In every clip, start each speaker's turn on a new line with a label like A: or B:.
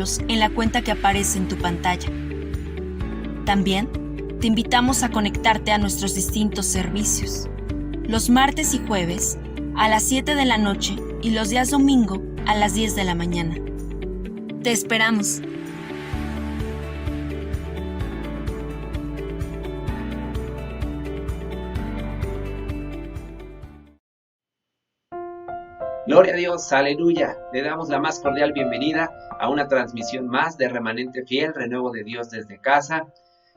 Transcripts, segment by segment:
A: apoyándolos en la cuenta que aparece en tu pantalla. También te invitamos a conectarte a nuestros distintos servicios. Los martes y jueves a las 7 de la noche y los días domingo a las 10 de la mañana. Te esperamos.
B: Gloria a Dios, aleluya. Le damos la más cordial bienvenida a una transmisión más de Remanente Fiel, Renuevo de Dios desde casa.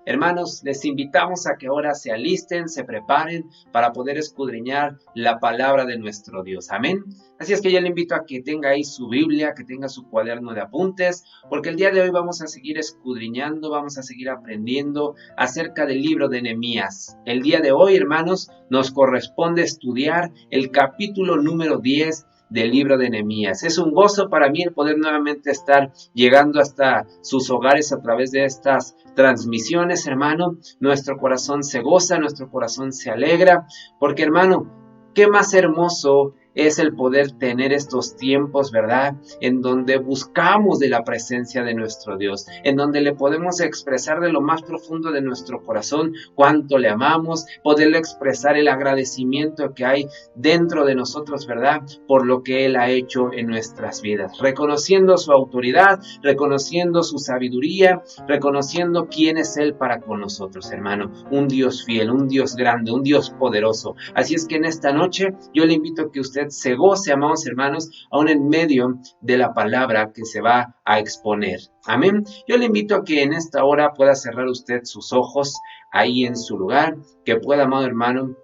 B: Hermanos, les invitamos a que ahora se alisten, se preparen para poder escudriñar la palabra de nuestro Dios. Amén. Así es que yo le invito a que tenga ahí su Biblia, que tenga su cuaderno de apuntes, porque el día de hoy vamos a seguir escudriñando, vamos a seguir aprendiendo acerca del libro de Nehemías. El día de hoy, hermanos, nos corresponde estudiar el capítulo número 10 del libro de Nehemías. Es un gozo para mí el poder nuevamente estar llegando hasta sus hogares a través de estas transmisiones, hermano. Nuestro corazón se goza, nuestro corazón se alegra, porque, hermano, qué más hermoso es el poder tener estos tiempos, ¿verdad? En donde buscamos de la presencia de nuestro Dios, en donde le podemos expresar de lo más profundo de nuestro corazón cuánto le amamos, poderle expresar el agradecimiento que hay dentro de nosotros, ¿verdad? Por lo que Él ha hecho en nuestras vidas, reconociendo su autoridad, reconociendo su sabiduría, reconociendo quién es Él para con nosotros, hermano. Un Dios fiel, un Dios grande, un Dios poderoso. Así es que en esta noche yo le invito a que usted se goce, amados hermanos, aún en medio de la palabra que se va a exponer. Amén. Yo le invito a que en esta hora pueda cerrar usted sus ojos ahí en su lugar, que pueda, amado hermano,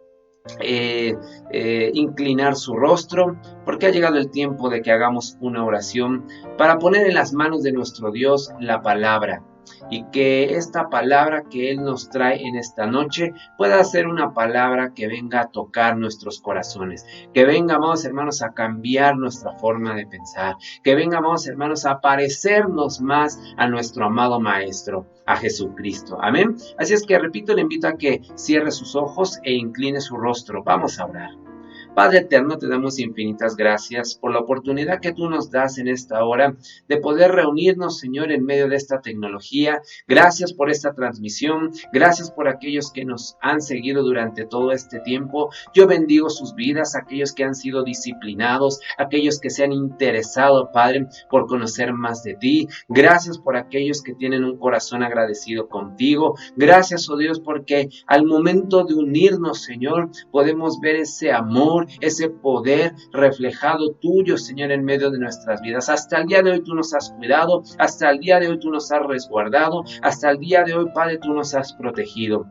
B: inclinar su rostro, porque ha llegado el tiempo de que hagamos una oración para poner en las manos de nuestro Dios la palabra, y que esta palabra que Él nos trae en esta noche pueda ser una palabra que venga a tocar nuestros corazones, que venga, amados hermanos, a cambiar nuestra forma de pensar, que venga, amados hermanos, a parecernos más a nuestro amado Maestro, a Jesucristo. Amén. Así es que, repito, le invito a que cierre sus ojos e incline su rostro. Vamos a orar. Padre eterno, te damos infinitas gracias por la oportunidad que tú nos das en esta hora de poder reunirnos, Señor, en medio de esta tecnología. Gracias por esta transmisión, gracias por aquellos que nos han seguido durante todo este tiempo. Yo bendigo sus vidas, aquellos que han sido disciplinados, aquellos que se han interesado, Padre, por conocer más de ti. Gracias por aquellos que tienen un corazón agradecido contigo. Gracias, oh Dios, porque al momento de unirnos, Señor, podemos ver ese amor, ese poder reflejado tuyo, Señor, en medio de nuestras vidas. Hasta el día de hoy tú nos has cuidado, hasta el día de hoy tú nos has resguardado, hasta el día de hoy, Padre, tú nos has protegido.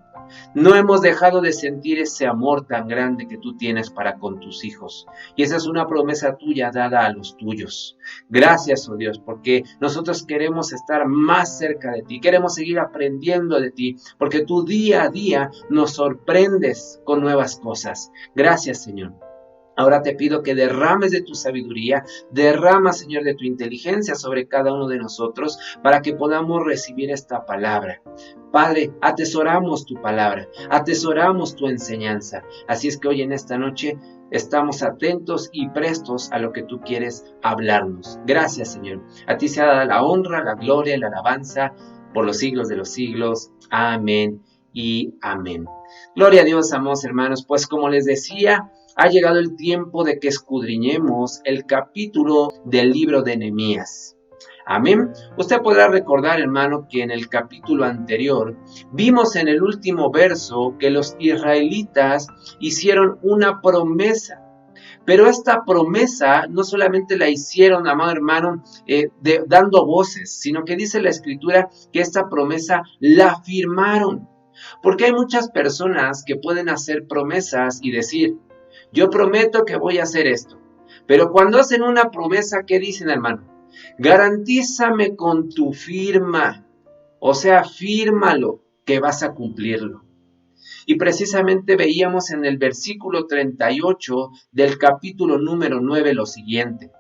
B: No hemos dejado de sentir ese amor tan grande que tú tienes para con tus hijos. Y esa es una promesa tuya dada a los tuyos. Gracias, oh Dios, porque nosotros queremos estar más cerca de ti. Queremos seguir aprendiendo de ti, porque tú día a día nos sorprendes con nuevas cosas. Gracias, Señor. Ahora te pido que derrames de tu sabiduría, derrama, Señor, de tu inteligencia sobre cada uno de nosotros para que podamos recibir esta palabra. Padre, atesoramos tu palabra, atesoramos tu enseñanza. Así es que hoy en esta noche estamos atentos y prestos a lo que tú quieres hablarnos. Gracias, Señor. A ti sea dada la honra, la gloria y la alabanza por los siglos de los siglos. Amén y amén. Gloria a Dios, amados hermanos. Pues como les decía, ha llegado el tiempo de que escudriñemos el capítulo del libro de Nehemías. Amén. Usted podrá recordar, hermano, que en el capítulo anterior vimos en el último verso que los israelitas hicieron una promesa. Pero esta promesa no solamente la hicieron, amado hermano, dando voces, sino que dice la Escritura que esta promesa la firmaron. Porque hay muchas personas que pueden hacer promesas y decir: yo prometo que voy a hacer esto. Pero cuando hacen una promesa, ¿qué dicen, hermano? Garantízame con tu firma. O sea, fírmalo que vas a cumplirlo. Y precisamente veíamos en el versículo 38 del capítulo número 9 lo siguiente: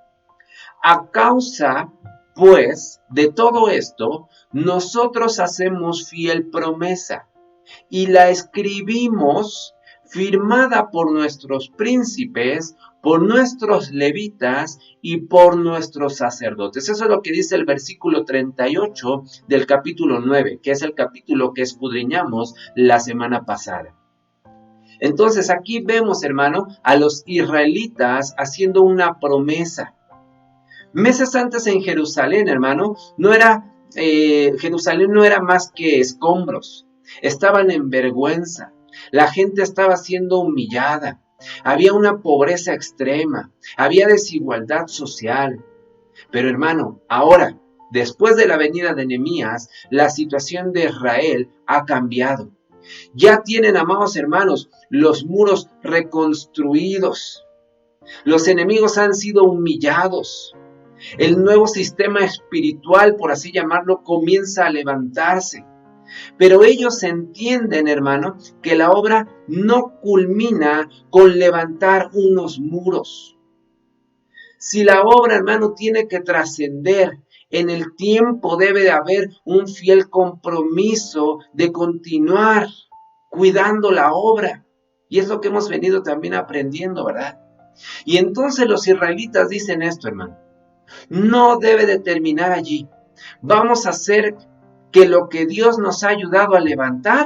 B: a causa, pues, de todo esto, nosotros hacemos fiel promesa y la escribimos firmada por nuestros príncipes, por nuestros levitas y por nuestros sacerdotes. Eso es lo que dice el versículo 38 del capítulo 9, que es el capítulo que escudriñamos la semana pasada. Entonces aquí vemos, hermano, a los israelitas haciendo una promesa. Meses antes en Jerusalén, hermano, Jerusalén no era más que escombros. Estaban en vergüenza. La gente estaba siendo humillada. Había una pobreza extrema. Había desigualdad social. Pero, hermano, ahora, después de la venida de Nehemías, la situación de Israel ha cambiado. Ya tienen, amados hermanos, los muros reconstruidos. Los enemigos han sido humillados. El nuevo sistema espiritual, por así llamarlo, comienza a levantarse. Pero ellos entienden, hermano, que la obra no culmina con levantar unos muros. Si la obra, hermano, tiene que trascender, en el tiempo debe de haber un fiel compromiso de continuar cuidando la obra. Y es lo que hemos venido también aprendiendo, ¿verdad? Y entonces los israelitas dicen esto, hermano. No debe de terminar allí. Vamos a hacer que lo que Dios nos ha ayudado a levantar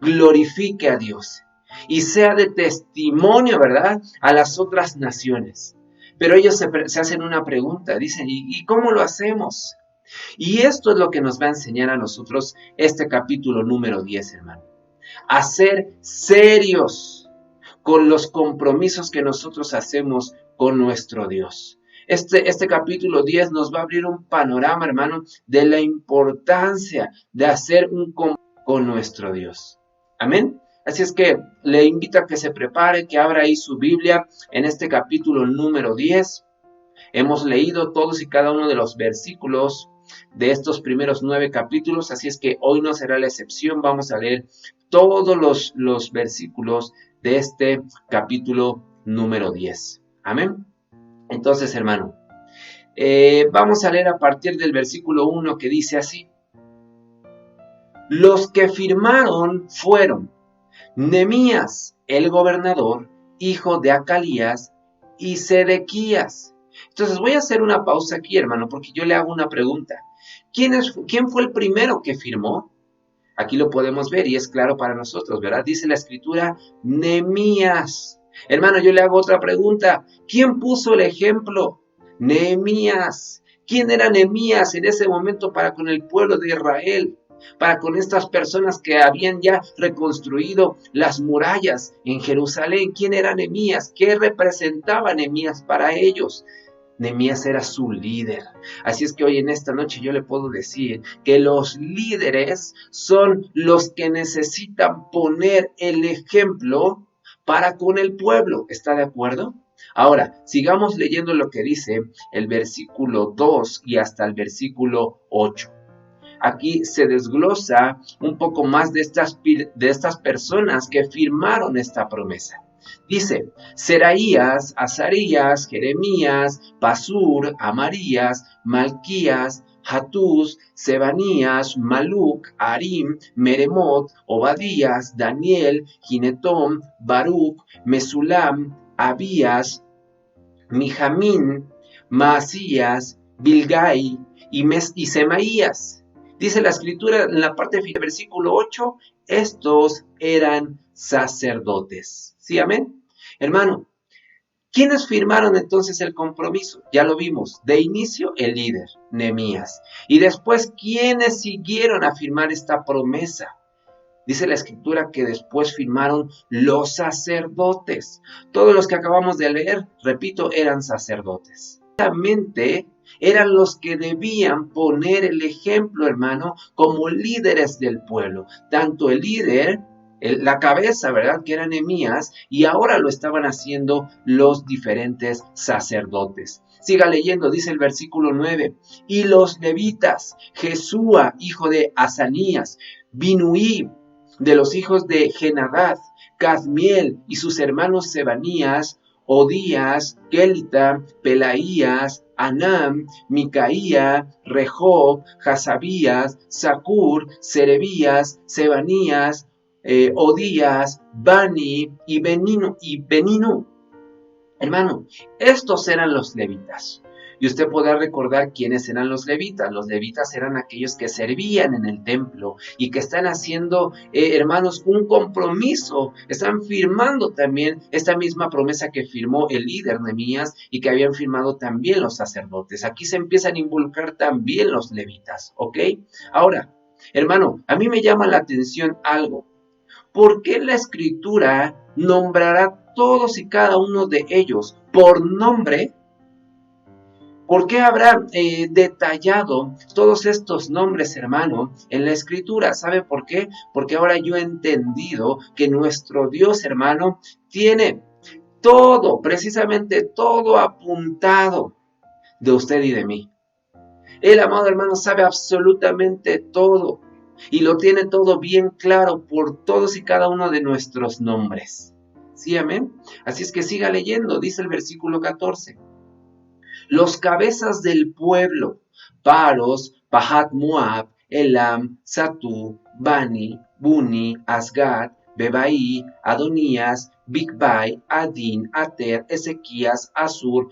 B: glorifique a Dios y sea de testimonio, ¿verdad?, a las otras naciones. Pero ellos se hacen una pregunta, dicen, ¿y cómo lo hacemos? Y esto es lo que nos va a enseñar a nosotros este capítulo número 10, hermano. A ser serios con los compromisos que nosotros hacemos con nuestro Dios. Este capítulo 10 nos va a abrir un panorama, hermano, de la importancia de hacer un compromiso con nuestro Dios. Amén. Así es que le invito a que se prepare, que abra ahí su Biblia en este capítulo número 10. Hemos leído todos y cada uno de los versículos de estos primeros 9 capítulos, así es que hoy no será la excepción. Vamos a leer todos los versículos de este capítulo número 10. Amén. Entonces, hermano, vamos a leer a partir del versículo 1 que dice así. Los que firmaron fueron Nehemías, el gobernador, hijo de Acalías, y Sedequías. Entonces voy a hacer una pausa aquí, hermano, porque yo le hago una pregunta. ¿Quién fue el primero que firmó? Aquí lo podemos ver y es claro para nosotros, ¿verdad? Dice la escritura, Nehemías. Hermano, yo le hago otra pregunta. ¿Quién puso el ejemplo? Nehemías. ¿Quién era Nehemías en ese momento para con el pueblo de Israel? Para con estas personas que habían ya reconstruido las murallas en Jerusalén. ¿Quién era Nehemías? ¿Qué representaba Nehemías para ellos? Nehemías era su líder. Así es que hoy en esta noche yo le puedo decir que los líderes son los que necesitan poner el ejemplo para con el pueblo. ¿Está de acuerdo? Ahora, sigamos leyendo lo que dice el versículo 2 y hasta el versículo 8. Aquí se desglosa un poco más de estas personas que firmaron esta promesa. Dice, Seraías, Azarías, Jeremías, Pasur, Amarías, Malquías, Hatús, Sebanías, Maluc, Arim, Meremot, Obadías, Daniel, Ginetón, Baruc, Mesulam, Abías, Mijamín, Maasías, Bilgai y Semaías. Dice la escritura en la parte del versículo 8, estos eran sacerdotes. ¿Sí, amén? Hermano, ¿quiénes firmaron entonces el compromiso? Ya lo vimos. De inicio, el líder, Nehemías. Y después, ¿quiénes siguieron a firmar esta promesa? Dice la escritura que después firmaron los sacerdotes. Todos los que acabamos de leer, repito, eran sacerdotes. Exactamente. Eran los que debían poner el ejemplo, hermano, como líderes del pueblo. Tanto el líder, la cabeza, ¿verdad?, que era Nehemías, y ahora lo estaban haciendo los diferentes sacerdotes. Siga leyendo, dice el versículo 9. Y los levitas, Jesúa, hijo de Asanías, Binuí, de los hijos de Genadad, Cadmiel y sus hermanos Sebanías, Odías, Kelita, Pelaías, Anam, Micaía, Rehob, Hasabías, Zacur, Serebías, Sebanías, Odías, Bani y Beninu. Hermano, estos eran los levitas. Y usted podrá recordar quiénes eran los levitas. Los levitas eran aquellos que servían en el templo y que están haciendo, hermanos, un compromiso. Están firmando también esta misma promesa que firmó el líder Nehemías y que habían firmado también los sacerdotes. Aquí se empiezan a involucrar también los levitas, ¿ok? Ahora, hermano, a mí me llama la atención algo. ¿Por qué la Escritura nombrará todos y cada uno de ellos por nombre? ¿Por qué habrá detallado todos estos nombres, hermano, en la Escritura? ¿Sabe por qué? Porque ahora yo he entendido que nuestro Dios, hermano, tiene todo, precisamente todo apuntado de usted y de mí. El amado hermano sabe absolutamente todo y lo tiene todo bien claro por todos y cada uno de nuestros nombres. ¿Sí, amén? Así es que siga leyendo, dice el versículo 14. Los cabezas del pueblo, Paros, Pahat Moab, Elam, Satú, Bani, Buni, Asgad, Bebai, Adonías, Bigbai, Adin, Ater, Ezequías, Asur,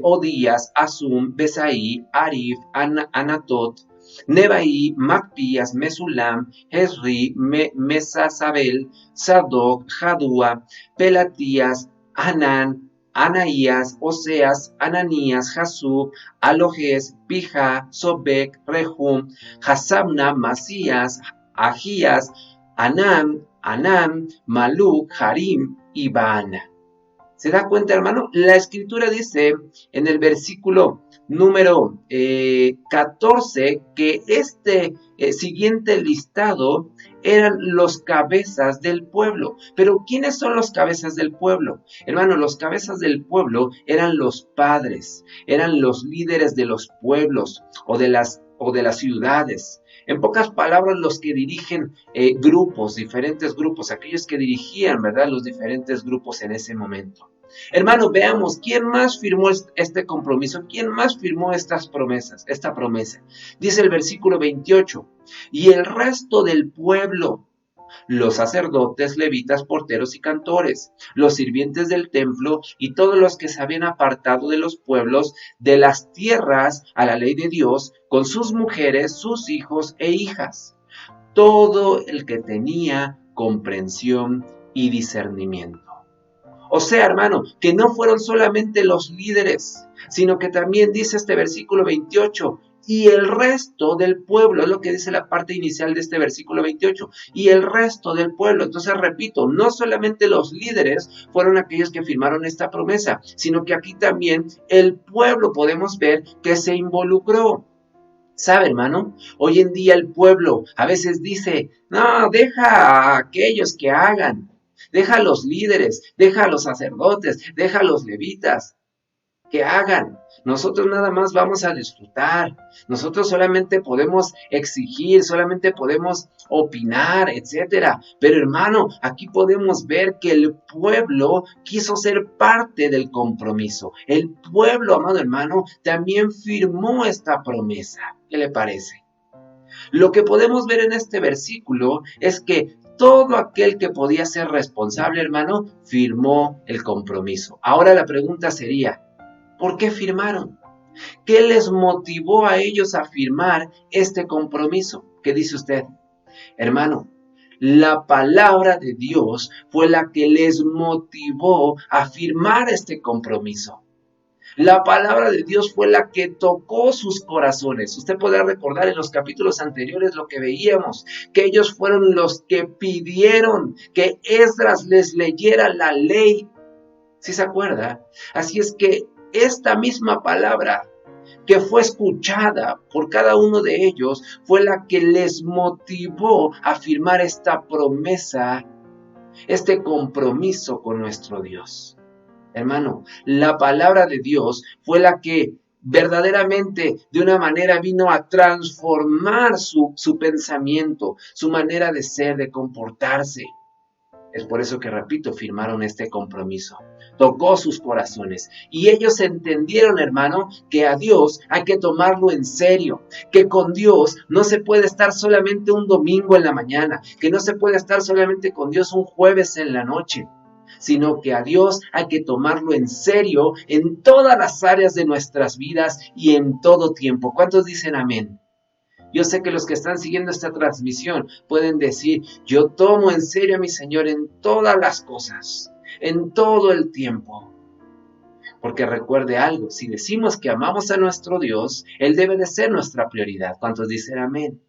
B: Odías, Asum, Besai, Arif, Anatot, Nebai, Macpías, Mesulam, Hezri, Mesasabel, Sadoc, Jadúa, Pelatías, Anán, Anaías, Oseas, Ananías, Jasub, Alojes, Pija, Sobek, Rehum, Hasabna, Masías, Agías, Anam, Maluc, Harim y Baana. ¿Se da cuenta, hermano? La Escritura dice en el versículo número 14 que este siguiente listado eran los cabezas del pueblo. Pero ¿quiénes son los cabezas del pueblo? Hermano, los cabezas del pueblo eran los padres, eran los líderes de los pueblos o de las ciudades. En pocas palabras, los que dirigen grupos, diferentes grupos, aquellos que dirigían, ¿verdad?, los diferentes grupos en ese momento. Hermano, veamos, ¿quién más firmó este compromiso? ¿Quién más firmó esta promesa? Dice el versículo 28, y el resto del pueblo, los sacerdotes, levitas, porteros y cantores, los sirvientes del templo y todos los que se habían apartado de los pueblos, de las tierras a la ley de Dios, con sus mujeres, sus hijos e hijas, todo el que tenía comprensión y discernimiento. O sea, hermano, que no fueron solamente los líderes, sino que también dice este versículo 28, y el resto del pueblo, es lo que dice la parte inicial de este versículo 28, y el resto del pueblo. Entonces, repito, no solamente los líderes fueron aquellos que firmaron esta promesa, sino que aquí también el pueblo podemos ver que se involucró. ¿Sabe, hermano? Hoy en día el pueblo a veces dice, no, deja a aquellos que hagan. Deja a los líderes, deja a los sacerdotes, deja a los levitas que hagan. Nosotros nada más vamos a disfrutar. Nosotros solamente podemos exigir, solamente podemos opinar, etcétera. Pero hermano, aquí podemos ver que el pueblo quiso ser parte del compromiso. El pueblo, amado hermano, también firmó esta promesa. ¿Qué le parece? Lo que podemos ver en este versículo es que todo aquel que podía ser responsable, hermano, firmó el compromiso. Ahora la pregunta sería, ¿por qué firmaron? ¿Qué les motivó a ellos a firmar este compromiso? ¿Qué dice usted? Hermano, la palabra de Dios fue la que les motivó a firmar este compromiso. La palabra de Dios fue la que tocó sus corazones. Usted podrá recordar en los capítulos anteriores lo que veíamos, que ellos fueron los que pidieron que Esdras les leyera la ley. ¿Sí se acuerda? Así es que esta misma palabra que fue escuchada por cada uno de ellos fue la que les motivó a firmar esta promesa, este compromiso con nuestro Dios. Hermano, la palabra de Dios fue la que verdaderamente de una manera vino a transformar su pensamiento, su manera de ser, de comportarse. Es por eso que, repito, firmaron este compromiso. tocó sus corazones. Y ellos entendieron, hermano, que a Dios hay que tomarlo en serio, que con Dios no se puede estar solamente un domingo en la mañana, que no se puede estar solamente con Dios un jueves en la noche, sino que a Dios hay que tomarlo en serio en todas las áreas de nuestras vidas y en todo tiempo. ¿Cuántos dicen amén? Yo sé que los que están siguiendo esta transmisión pueden decir, yo tomo en serio a mi Señor en todas las cosas, en todo el tiempo. Porque recuerde algo, si decimos que amamos a nuestro Dios, Él debe de ser nuestra prioridad. ¿Cuántos dicen amén?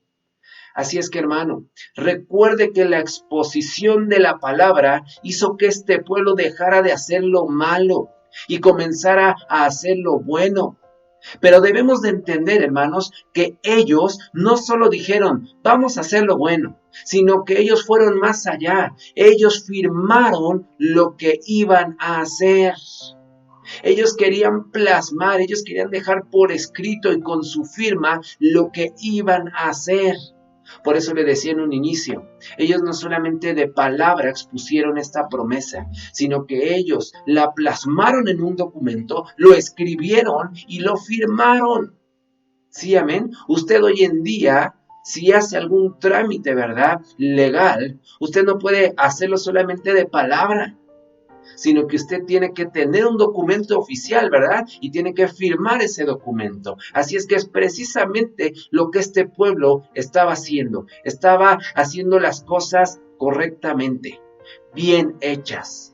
B: Así es que, hermano, recuerde que la exposición de la palabra hizo que este pueblo dejara de hacer lo malo y comenzara a hacer lo bueno. Pero debemos de entender, hermanos, que ellos no solo dijeron, vamos a hacer lo bueno, sino que ellos fueron más allá. Ellos firmaron lo que iban a hacer. Ellos querían plasmar, ellos querían dejar por escrito y con su firma lo que iban a hacer. Por eso le decía en un inicio, ellos no solamente de palabra expusieron esta promesa, sino que ellos la plasmaron en un documento, lo escribieron y lo firmaron. ¿Sí, amén? Usted hoy en día, si hace algún trámite, ¿verdad?, legal, usted no puede hacerlo solamente de palabra, sino que usted tiene que tener un documento oficial, ¿verdad? Y tiene que firmar ese documento. Así es que es precisamente lo que este pueblo estaba haciendo. Estaba haciendo las cosas correctamente, bien hechas.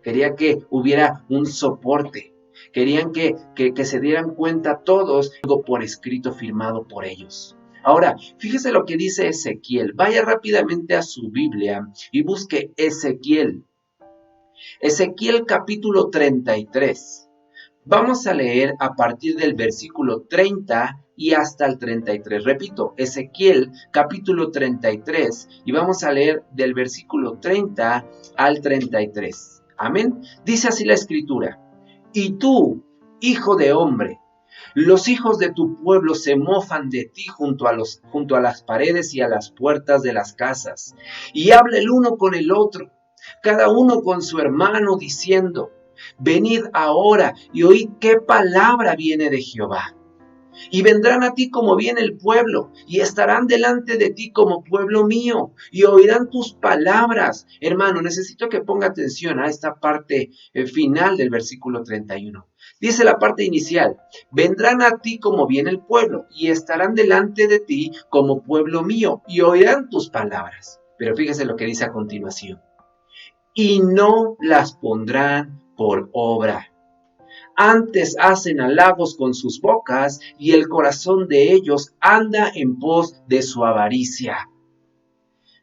B: Quería que hubiera un soporte. Querían que se dieran cuenta todos, algo por escrito firmado por ellos. Ahora, fíjese lo que dice Ezequiel. Vaya rápidamente a su Biblia y busque Ezequiel. Ezequiel capítulo 33. Vamos a leer a partir del versículo 30 y hasta el 33. Repito, Ezequiel capítulo 33 y vamos a leer del versículo 30 al 33. Amén. Dice así la escritura. Y tú, hijo de hombre, los hijos de tu pueblo se mofan de ti junto a las paredes y a las puertas de las casas, y habla el uno con el otro, cada uno con su hermano, diciendo, venid ahora y oíd qué palabra viene de Jehová. Y vendrán a ti como viene el pueblo, y estarán delante de ti como pueblo mío, y oirán tus palabras. Hermano, necesito que ponga atención a esta parte final del versículo 31. Dice la parte inicial, vendrán a ti como viene el pueblo, y estarán delante de ti como pueblo mío, y oirán tus palabras. Pero fíjese lo que dice a continuación. Y no las pondrán por obra. Antes hacen halagos con sus bocas, y el corazón de ellos anda en pos de su avaricia.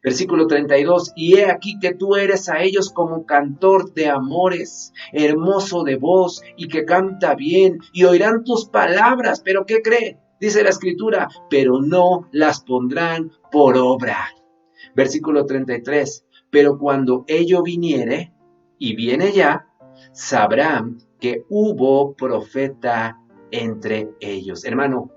B: Versículo 32, y he aquí que tú eres a ellos como cantor de amores, hermoso de voz, y que canta bien, y oirán tus palabras, pero ¿qué cree? Dice la escritura, pero no las pondrán por obra. Versículo 33, pero cuando ello viniere, y viene ya, sabrán que hubo profeta entre ellos. Hermano,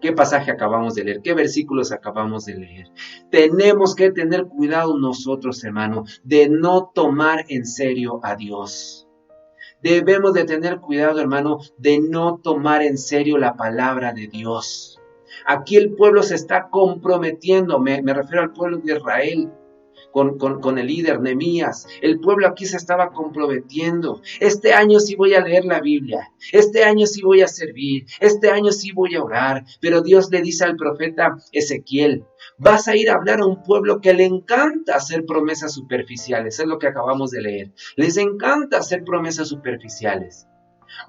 B: ¿qué pasaje acabamos de leer? ¿Qué versículos acabamos de leer? Tenemos que tener cuidado nosotros, hermano, de no tomar en serio a Dios. Debemos de tener cuidado, hermano, de no tomar en serio la palabra de Dios. Aquí el pueblo se está comprometiendo, me refiero al pueblo de Israel, con el líder Nehemías. El pueblo aquí se estaba comprometiendo. Este año sí voy a leer la Biblia. Este año sí voy a servir. Este año sí voy a orar. Pero Dios le dice al profeta Ezequiel, vas a ir a hablar a un pueblo que le encanta hacer promesas superficiales. Es lo que acabamos de leer. Les encanta hacer promesas superficiales.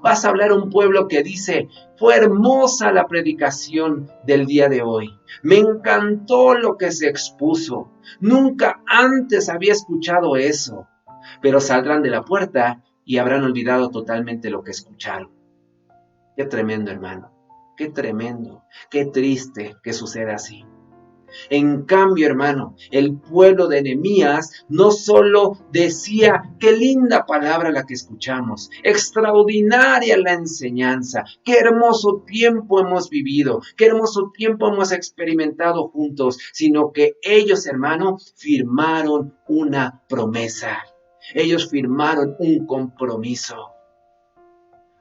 B: Vas a hablar a un pueblo que dice, fue hermosa la predicación del día de hoy. Me encantó lo que se expuso. Nunca antes había escuchado eso. Pero saldrán de la puerta y habrán olvidado totalmente lo que escucharon. Qué tremendo, hermano. Qué tremendo. Qué triste que suceda así. En cambio, hermano, el pueblo de Nehemías no solo decía, qué linda palabra la que escuchamos, extraordinaria la enseñanza, qué hermoso tiempo hemos vivido, qué hermoso tiempo hemos experimentado juntos, sino que ellos, hermano, firmaron una promesa. Ellos firmaron un compromiso.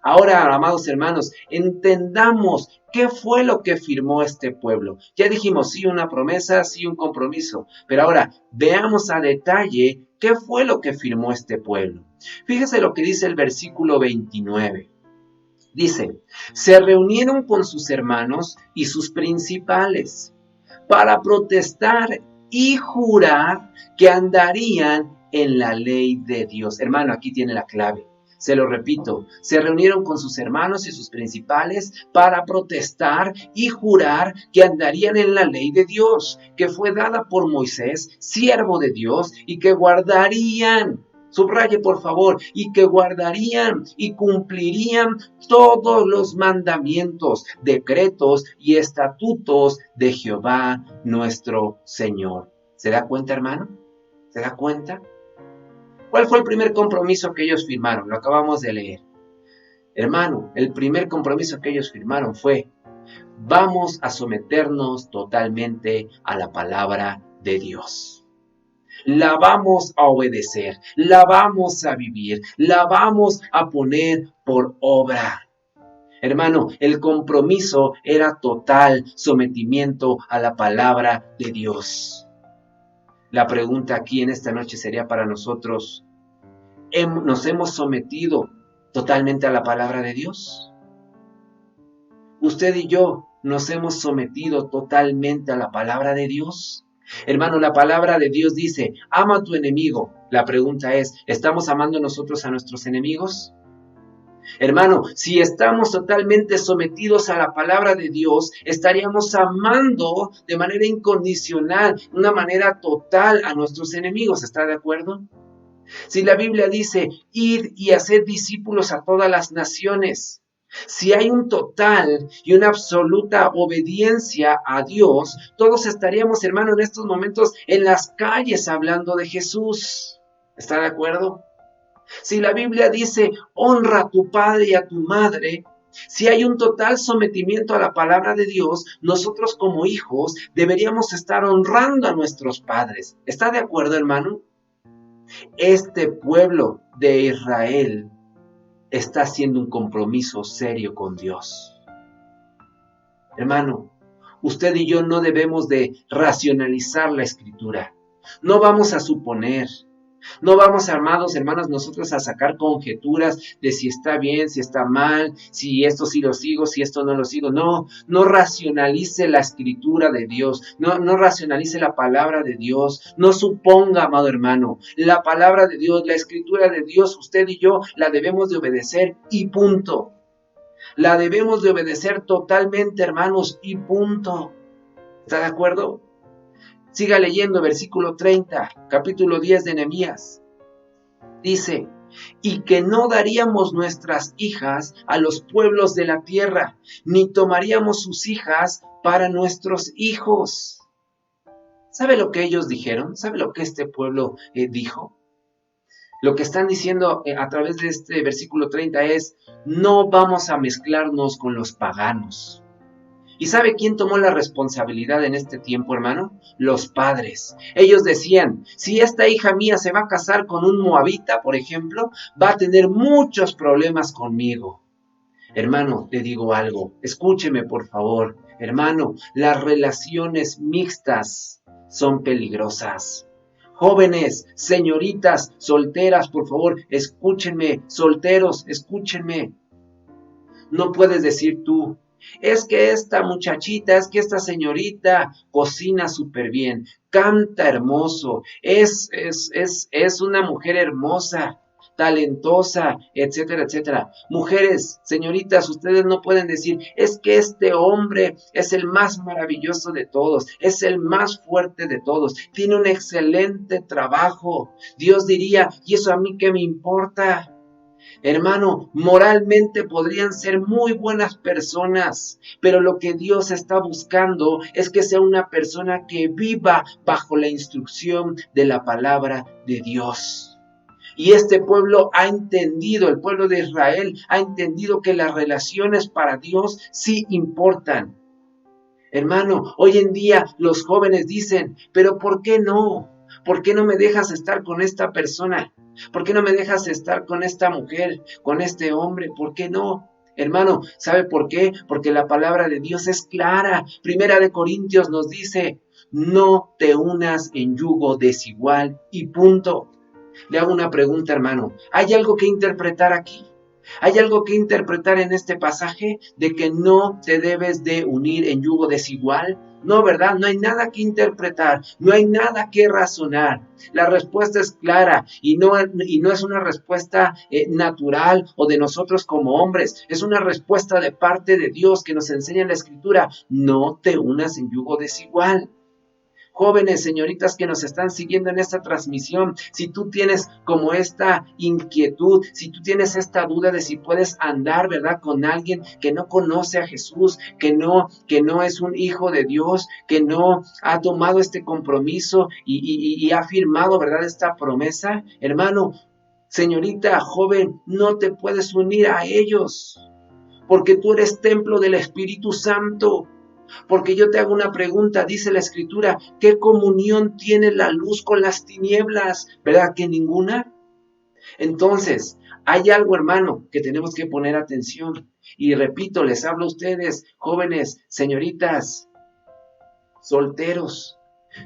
B: Ahora, amados hermanos, entendamos qué fue lo que firmó este pueblo. Ya dijimos, sí, una promesa, sí, un compromiso. Pero ahora, veamos a detalle qué fue lo que firmó este pueblo. Fíjese lo que dice el versículo 29. Dice, se reunieron con sus hermanos y sus principales para protestar y jurar que andarían en la ley de Dios. Hermano, aquí tiene la clave. Se lo repito, se reunieron con sus hermanos y sus principales para protestar y jurar que andarían en la ley de Dios, que fue dada por Moisés, siervo de Dios, y que guardarían, subraye por favor, y que guardarían y cumplirían todos los mandamientos, decretos y estatutos de Jehová nuestro Señor. ¿Se da cuenta, hermano? ¿Se da cuenta? ¿Cuál fue el primer compromiso que ellos firmaron? Lo acabamos de leer. Hermano, el primer compromiso que ellos firmaron fue: vamos a someternos totalmente a la palabra de Dios. La vamos a obedecer, la vamos a vivir, la vamos a poner por obra. Hermano, el compromiso era total sometimiento a la palabra de Dios. La pregunta aquí en esta noche sería para nosotros: ¿nos hemos sometido totalmente a la palabra de Dios? Usted y yo nos hemos sometido totalmente a la palabra de Dios. Hermano, la palabra de Dios dice, ama a tu enemigo. La pregunta es, ¿estamos amando nosotros a nuestros enemigos? Hermano, si estamos totalmente sometidos a la palabra de Dios, estaríamos amando de manera incondicional, de una manera total a nuestros enemigos. ¿Está de acuerdo? Si la Biblia dice, id y haced discípulos a todas las naciones, si hay un total y una absoluta obediencia a Dios, todos estaríamos, hermano, en estos momentos en las calles hablando de Jesús. ¿Está de acuerdo? Si la Biblia dice, honra a tu padre y a tu madre, si hay un total sometimiento a la palabra de Dios, nosotros como hijos deberíamos estar honrando a nuestros padres. ¿Está de acuerdo, hermano? Este pueblo de Israel está haciendo un compromiso serio con Dios. Hermano, usted y yo no debemos de racionalizar la Escritura. No vamos a suponer. No vamos, amados hermanos, nosotros a sacar conjeturas de si está bien, si está mal, si esto sí lo sigo, si esto no lo sigo. No racionalice la escritura de Dios, no racionalice la palabra de Dios, no suponga, amado hermano, la palabra de Dios, la escritura de Dios, usted y yo la debemos de obedecer y punto. La debemos de obedecer totalmente, hermanos, y punto. ¿Está de acuerdo? Siga leyendo versículo 30, capítulo 10 de Nehemías. Dice, y que no daríamos nuestras hijas a los pueblos de la tierra, ni tomaríamos sus hijas para nuestros hijos. ¿Sabe lo que ellos dijeron? ¿Sabe lo que este pueblo dijo? Lo que están diciendo a través de este versículo 30 es, no vamos a mezclarnos con los paganos. ¿Y sabe quién tomó la responsabilidad en este tiempo, hermano? Los padres. Ellos decían, si esta hija mía se va a casar con un moabita, por ejemplo, va a tener muchos problemas conmigo. Hermano, le digo algo, escúcheme por favor. Hermano, las relaciones mixtas son peligrosas. Jóvenes, señoritas, solteras, por favor, escúchenme. Solteros, escúchenme. No puedes decir tú, es que esta muchachita, es que esta señorita cocina súper bien, canta hermoso, es una mujer hermosa, talentosa, etcétera, etcétera. Mujeres, señoritas, ustedes no pueden decir, es que este hombre es el más maravilloso de todos, es el más fuerte de todos, tiene un excelente trabajo. Dios diría, ¿y eso a mí qué me importa? Hermano, moralmente podrían ser muy buenas personas, pero lo que Dios está buscando es que sea una persona que viva bajo la instrucción de la palabra de Dios. Y este pueblo ha entendido, el pueblo de Israel ha entendido que las relaciones para Dios sí importan. Hermano, hoy en día los jóvenes dicen, pero ¿por qué no? ¿Por qué no me dejas estar con esta persona? ¿Por qué no me dejas estar con esta mujer, con este hombre? ¿Por qué no? Hermano, ¿sabe por qué? Porque la palabra de Dios es clara. Primera de Corintios nos dice, no te unas en yugo desigual y punto. Le hago una pregunta, hermano. ¿Hay algo que interpretar aquí? ¿Hay algo que interpretar en este pasaje de que no te debes de unir en yugo desigual? No, ¿verdad? No hay nada que interpretar, no hay nada que razonar. La respuesta es clara y no es una respuesta natural o de nosotros como hombres. Es una respuesta de parte de Dios que nos enseña en la Escritura. No te unas en yugo desigual. Jóvenes, señoritas que nos están siguiendo en esta transmisión, si tú tienes como esta inquietud, si tú tienes esta duda de si puedes andar, ¿verdad?, con alguien que no conoce a Jesús, que no es un hijo de Dios, que no ha tomado este compromiso y ha firmado, ¿verdad?, esta promesa, hermano, señorita, joven, no te puedes unir a ellos, porque tú eres templo del Espíritu Santo. Porque yo te hago una pregunta, dice la Escritura, ¿qué comunión tiene la luz con las tinieblas? ¿Verdad que ninguna? Entonces, hay algo, hermano, que tenemos que poner atención. Y repito, les hablo a ustedes, jóvenes, señoritas, solteros.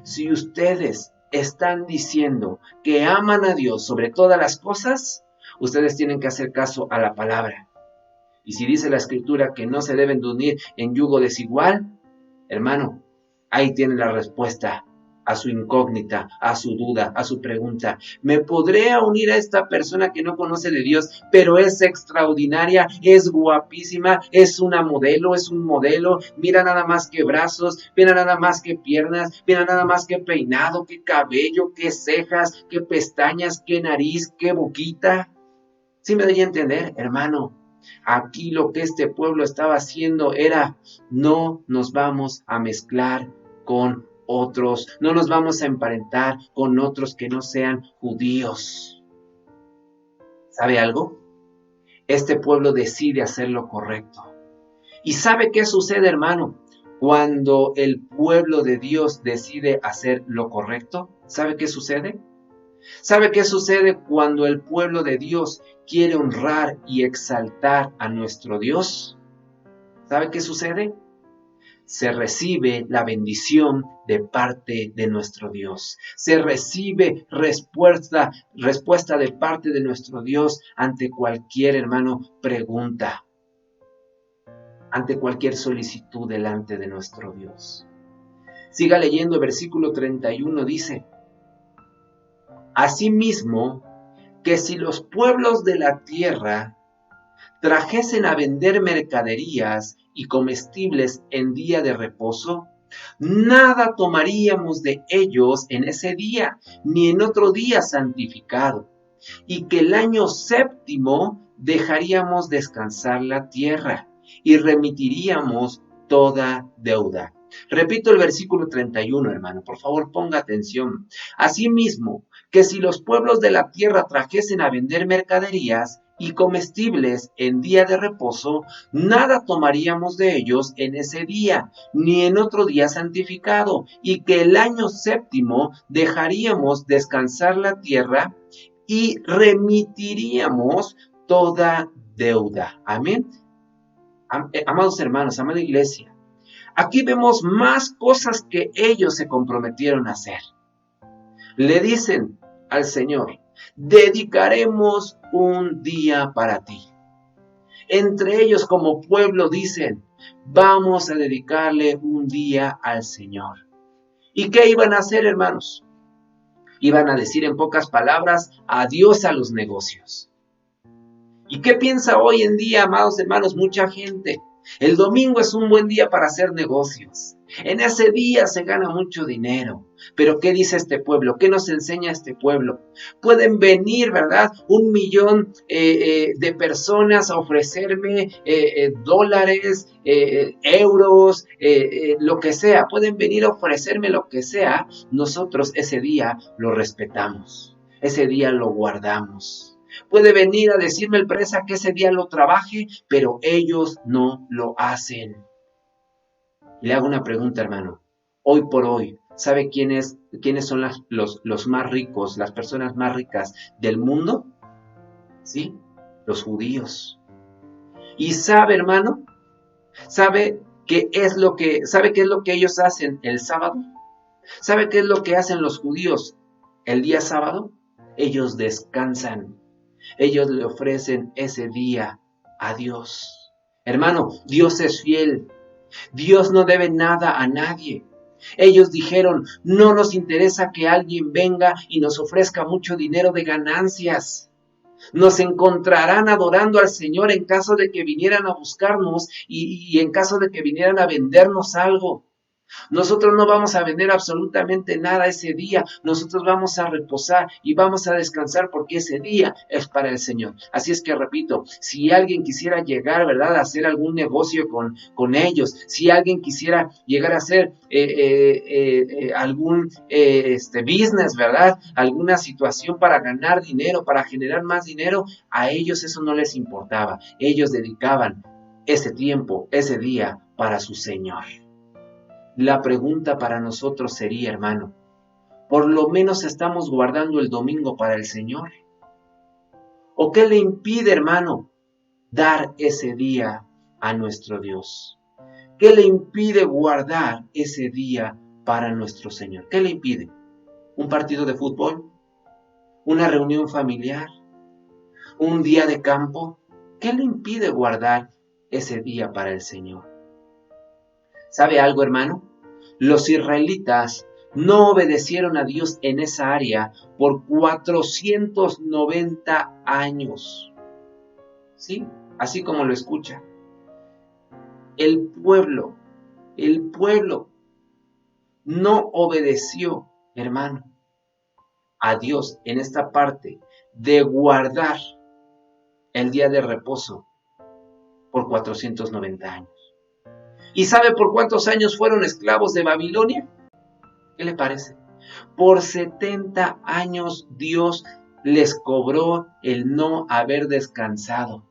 B: Si ustedes están diciendo que aman a Dios sobre todas las cosas, ustedes tienen que hacer caso a la palabra. Y si dice la Escritura que no se deben de unir en yugo desigual, hermano, ahí tiene la respuesta a su incógnita, a su duda, a su pregunta. ¿Me podré unir a esta persona que no conoce de Dios, pero es extraordinaria, es guapísima, es una modelo, es un modelo? Mira nada más que brazos, mira nada más que piernas, mira nada más que peinado, que cabello, que cejas, que pestañas, que nariz, que boquita. ¿Sí me doy a entender, hermano? Aquí lo que este pueblo estaba haciendo era, no nos vamos a mezclar con otros, no nos vamos a emparentar con otros que no sean judíos. ¿Sabe algo? Este pueblo decide hacer lo correcto. ¿Y sabe qué sucede, hermano? Cuando el pueblo de Dios decide hacer lo correcto, ¿sabe qué sucede? ¿Sabe qué sucede cuando el pueblo de Dios quiere honrar y exaltar a nuestro Dios? ¿Sabe qué sucede? Se recibe la bendición de parte de nuestro Dios. Se recibe respuesta de parte de nuestro Dios ante cualquier, hermano, pregunta, ante cualquier solicitud delante de nuestro Dios. Siga leyendo el versículo 31, dice: Asimismo, que si los pueblos de la tierra trajesen a vender mercaderías y comestibles en día de reposo, nada tomaríamos de ellos en ese día, ni en otro día santificado, y que el año séptimo dejaríamos descansar la tierra, y remitiríamos toda deuda. Repito el versículo 31, hermano, por favor ponga atención. Asimismo, que si los pueblos de la tierra trajesen a vender mercaderías y comestibles en día de reposo, nada tomaríamos de ellos en ese día, ni en otro día santificado, y que el año séptimo dejaríamos descansar la tierra y remitiríamos toda deuda. Amén. Amados hermanos, amada iglesia, aquí vemos más cosas que ellos se comprometieron a hacer. Le dicen al Señor: dedicaremos un día para ti. Entre ellos como pueblo dicen: vamos a dedicarle un día al Señor. ¿Y qué iban a hacer, hermanos? Iban a decir en pocas palabras: adiós a los negocios. ¿Y qué piensa hoy en día, amados hermanos, mucha gente? El domingo es un buen día para hacer negocios. En ese día se gana mucho dinero. Pero ¿qué dice este pueblo? ¿Qué nos enseña este pueblo? Pueden venir, ¿verdad?, 1 millón de personas a ofrecerme dólares, euros, lo que sea. Pueden venir a ofrecerme lo que sea. Nosotros ese día lo respetamos. Ese día lo guardamos. Puede venir a decirme el presa que ese día lo trabaje, pero ellos no lo hacen. Le hago una pregunta, hermano. Hoy por hoy, ¿Sabe quiénes son los más ricos, las personas más ricas del mundo? ¿Sí? Los judíos. ¿Y sabe, hermano? ¿Sabe qué es lo que ellos hacen el sábado? ¿Sabe qué es lo que hacen los judíos el día sábado? Ellos descansan. Ellos le ofrecen ese día a Dios. Hermano, Dios es fiel. Dios no debe nada a nadie. Ellos dijeron, no nos interesa que alguien venga y nos ofrezca mucho dinero de ganancias. Nos encontrarán adorando al Señor en caso de que vinieran a buscarnos y en caso de que vinieran a vendernos algo. Nosotros no vamos a vender absolutamente nada ese día. Nosotros vamos a reposar y vamos a descansar porque ese día es para el Señor. Así es que repito, si alguien quisiera llegar, ¿verdad?, a hacer algún negocio con ellos, si alguien quisiera llegar a hacer algún business, ¿verdad?, alguna situación para ganar dinero, para generar más dinero, a ellos eso no les importaba. Ellos dedicaban ese tiempo, ese día para su Señor. La pregunta para nosotros sería, hermano, ¿por lo menos estamos guardando el domingo para el Señor? ¿O qué le impide, hermano, dar ese día a nuestro Dios? ¿Qué le impide guardar ese día para nuestro Señor? ¿Qué le impide? ¿Un partido de fútbol? ¿Una reunión familiar? ¿Un día de campo? ¿Qué le impide guardar ese día para el Señor? ¿Sabe algo, hermano? Los israelitas no obedecieron a Dios en esa área por 490 años. ¿Sí? Así como lo escucha. El pueblo no obedeció, hermano, a Dios en esta parte de guardar el día de reposo por 490 años. ¿Y sabe por cuántos años fueron esclavos de Babilonia? ¿Qué le parece? Por 70 años Dios les cobró el no haber descansado.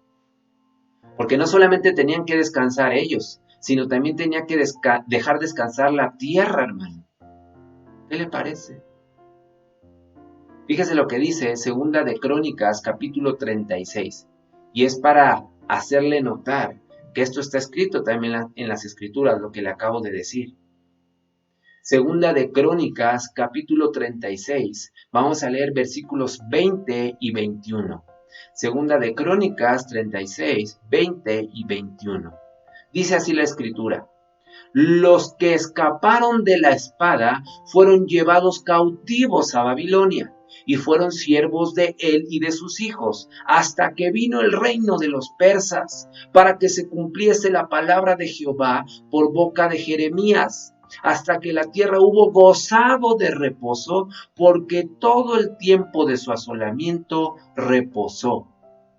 B: Porque no solamente tenían que descansar ellos, sino también tenía que dejar descansar la tierra, hermano. ¿Qué le parece? Fíjese lo que dice Segunda de Crónicas, capítulo 36. Y es para hacerle notar que esto está escrito también en las Escrituras, lo que le acabo de decir. Segunda de Crónicas, capítulo 36. Vamos a leer versículos 20 y 21. Segunda de Crónicas 36, 20 y 21. Dice así la Escritura. Los que escaparon de la espada fueron llevados cautivos a Babilonia y fueron siervos de él y de sus hijos, hasta que vino el reino de los persas, para que se cumpliese la palabra de Jehová por boca de Jeremías, hasta que la tierra hubo gozado de reposo, porque todo el tiempo de su asolamiento reposó.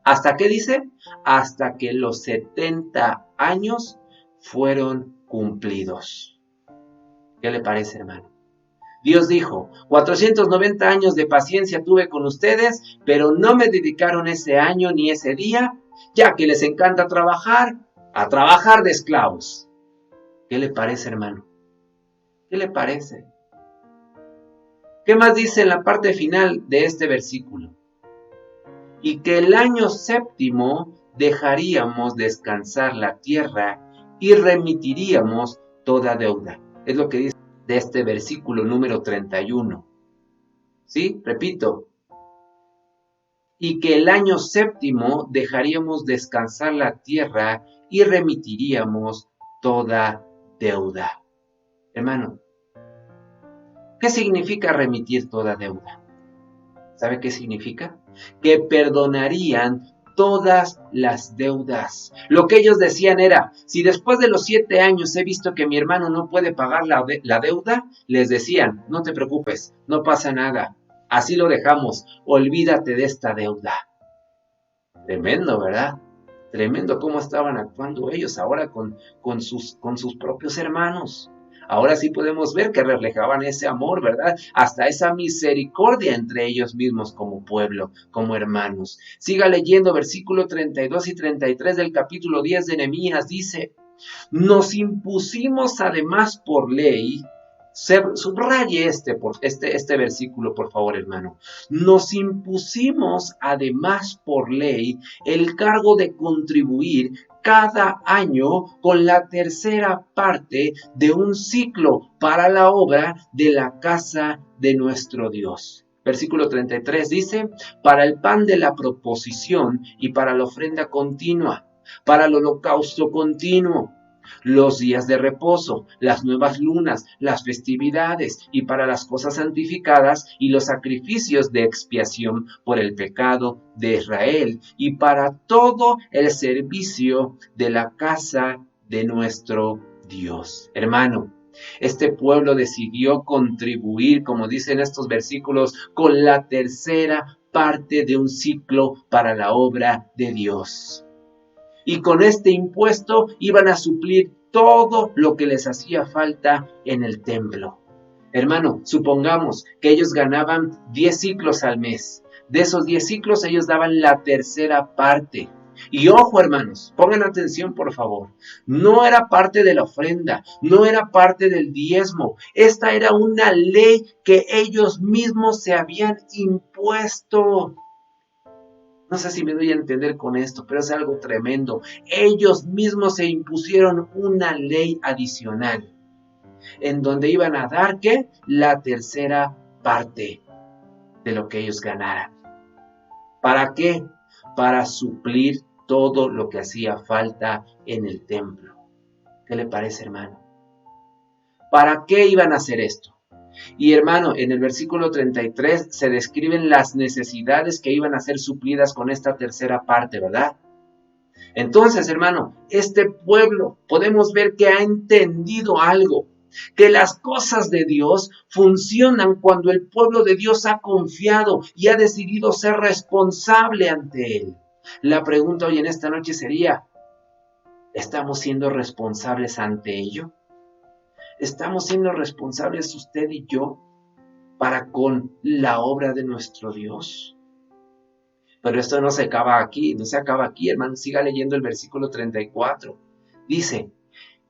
B: ¿Hasta qué dice? Hasta que los 70 años fueron cumplidos. ¿Qué le parece, hermano? Dios dijo, 490 años de paciencia tuve con ustedes, pero no me dedicaron ese año ni ese día, ya que les encanta trabajar, a trabajar de esclavos. ¿Qué le parece, hermano? ¿Qué le parece? ¿Qué más dice en la parte final de este versículo? Y que el año séptimo dejaríamos descansar la tierra y remitiríamos toda deuda. Es lo que dice de este versículo número 31. ¿Sí? Repito. Y que el año séptimo dejaríamos descansar la tierra y remitiríamos toda deuda. Hermano, ¿qué significa remitir toda deuda? ¿Sabe qué significa? Que perdonarían todas las deudas. Lo que ellos decían era, si después de los 7 años he visto que mi hermano no puede pagar la deuda, les decían, no te preocupes, no pasa nada, así lo dejamos, olvídate de esta deuda. Tremendo, ¿verdad? Tremendo cómo estaban actuando ellos ahora con sus propios hermanos. Ahora sí podemos ver que reflejaban ese amor, ¿verdad? Hasta esa misericordia entre ellos mismos como pueblo, como hermanos. Siga leyendo versículo 32 y 33 del capítulo 10 de Nehemías. Dice, nos impusimos además por ley Subraye este versículo, por favor, hermano. Nos impusimos, además, por ley, el cargo de contribuir cada año con la tercera parte de un ciclo para la obra de la casa de nuestro Dios. Versículo 33 dice, para el pan de la proposición y para la ofrenda continua, para el holocausto continuo, los días de reposo, las nuevas lunas, las festividades y para las cosas santificadas y los sacrificios de expiación por el pecado de Israel y para todo el servicio de la casa de nuestro Dios. Hermano, este pueblo decidió contribuir, como dicen estos versículos, con la tercera parte de un ciclo para la obra de Dios. Y con este impuesto iban a suplir todo lo que les hacía falta en el templo. Hermano, supongamos que ellos ganaban 10 ciclos al mes. De esos 10 ciclos ellos daban la tercera parte. Y ojo, hermanos, pongan atención, por favor. No era parte de la ofrenda, no era parte del diezmo. Esta era una ley que ellos mismos se habían impuesto. No sé si me doy a entender con esto, pero es algo tremendo. Ellos mismos se impusieron una ley adicional en donde iban a dar, ¿qué? La tercera parte de lo que ellos ganaran. ¿Para qué? Para suplir todo lo que hacía falta en el templo. ¿Qué le parece, hermano? ¿Para qué iban a hacer esto? Y hermano, en el versículo 33 se describen las necesidades que iban a ser suplidas con esta tercera parte, ¿verdad? Entonces, hermano, este pueblo podemos ver que ha entendido algo, que las cosas de Dios funcionan cuando el pueblo de Dios ha confiado y ha decidido ser responsable ante Él. La pregunta hoy en esta noche sería, ¿estamos siendo responsables ante ello? ¿Estamos siendo responsables usted y yo para con la obra de nuestro Dios? Pero esto no se acaba aquí, hermano. Siga leyendo el versículo 34. Dice,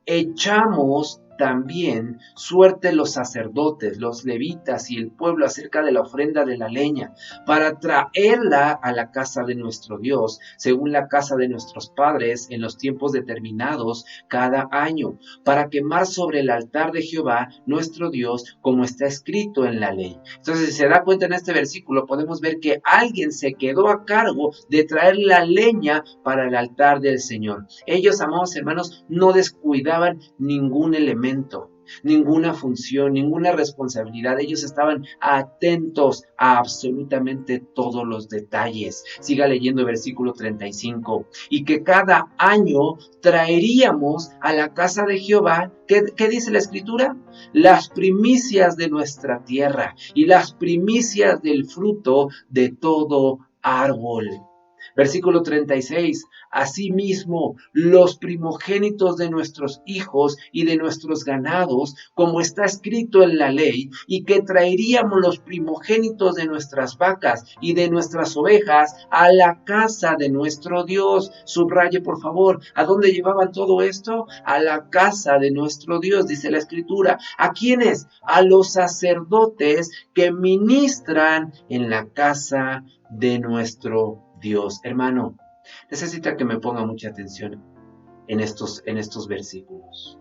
B: echamos también suerte los sacerdotes, los levitas y el pueblo acerca de la ofrenda de la leña, para traerla a la casa de nuestro Dios, según la casa de nuestros padres, en los tiempos determinados cada año, para quemar sobre el altar de Jehová, nuestro Dios, como está escrito en la ley. Entonces, si se da cuenta en este versículo, podemos ver que alguien se quedó a cargo de traer la leña para el altar del Señor. Ellos, amados hermanos, no descuidaban ningún elemento, ninguna función, ninguna responsabilidad. Ellos estaban atentos a absolutamente todos los detalles. Siga leyendo versículo 35. Y que cada año traeríamos a la casa de Jehová, ¿qué dice la Escritura? Las primicias de nuestra tierra y las primicias del fruto de todo árbol. Versículo 36, asimismo, los primogénitos de nuestros hijos y de nuestros ganados, como está escrito en la ley, y que traeríamos los primogénitos de nuestras vacas y de nuestras ovejas a la casa de nuestro Dios. Subraye, por favor, ¿a dónde llevaban todo esto? A la casa de nuestro Dios, dice la Escritura. ¿A quiénes? A los sacerdotes que ministran en la casa de nuestro Dios. Hermano, necesita que me ponga mucha atención en estos versículos.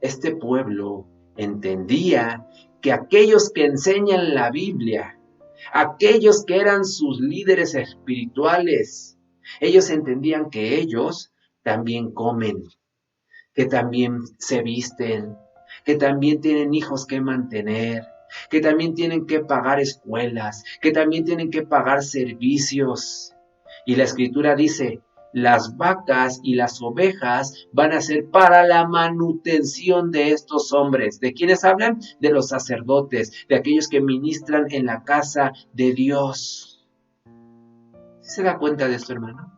B: Este pueblo entendía que aquellos que enseñan la Biblia, aquellos que eran sus líderes espirituales, ellos entendían que ellos también comen, que también se visten, que también tienen hijos que mantener, que también tienen que pagar escuelas, que también tienen que pagar servicios. Y la Escritura dice, las vacas y las ovejas van a ser para la manutención de estos hombres. ¿De quiénes hablan? De los sacerdotes, de aquellos que ministran en la casa de Dios. ¿Se da cuenta de esto, hermano?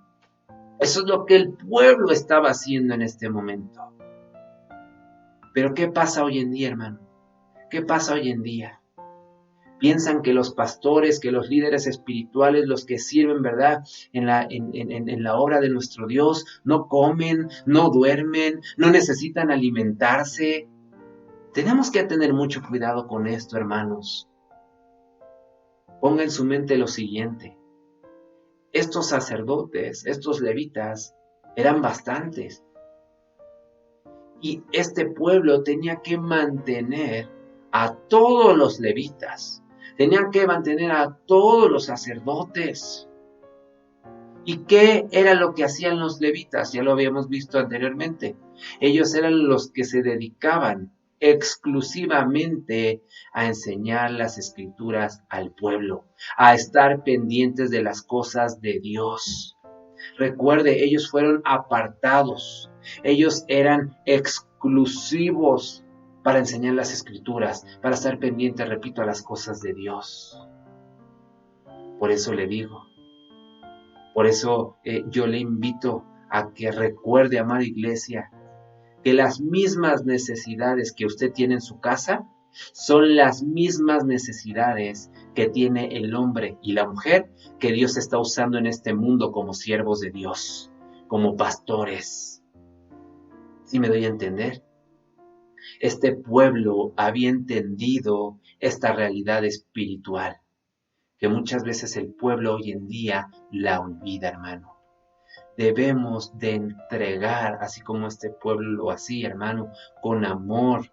B: Eso es lo que el pueblo estaba haciendo en este momento. Pero ¿qué pasa hoy en día, hermano? ¿Qué pasa hoy en día? Piensan que los pastores, que los líderes espirituales, los que sirven, ¿verdad?, en la obra de nuestro Dios, no comen, no duermen, no necesitan alimentarse. Tenemos que tener mucho cuidado con esto, hermanos. Ponga en su mente lo siguiente. Estos sacerdotes, estos levitas, eran bastantes. Y este pueblo tenía que mantener a todos los levitas. Tenían que mantener a todos los sacerdotes. ¿Y qué era lo que hacían los levitas? Ya lo habíamos visto anteriormente. Ellos eran los que se dedicaban exclusivamente a enseñar las escrituras al pueblo, a estar pendientes de las cosas de Dios. Recuerde, ellos fueron apartados, ellos eran exclusivos para enseñar las escrituras, para estar pendientes, repito, a las cosas de Dios. Por eso le digo, por eso yo le invito a que recuerde, amada iglesia, que las mismas necesidades que usted tiene en su casa son las mismas necesidades que tiene el hombre y la mujer que Dios está usando en este mundo como siervos de Dios, como pastores. ¿Sí me doy a entender? Este pueblo había entendido esta realidad espiritual, que muchas veces el pueblo hoy en día la olvida, hermano. Debemos de entregar, así como este pueblo lo hacía, hermano, con amor,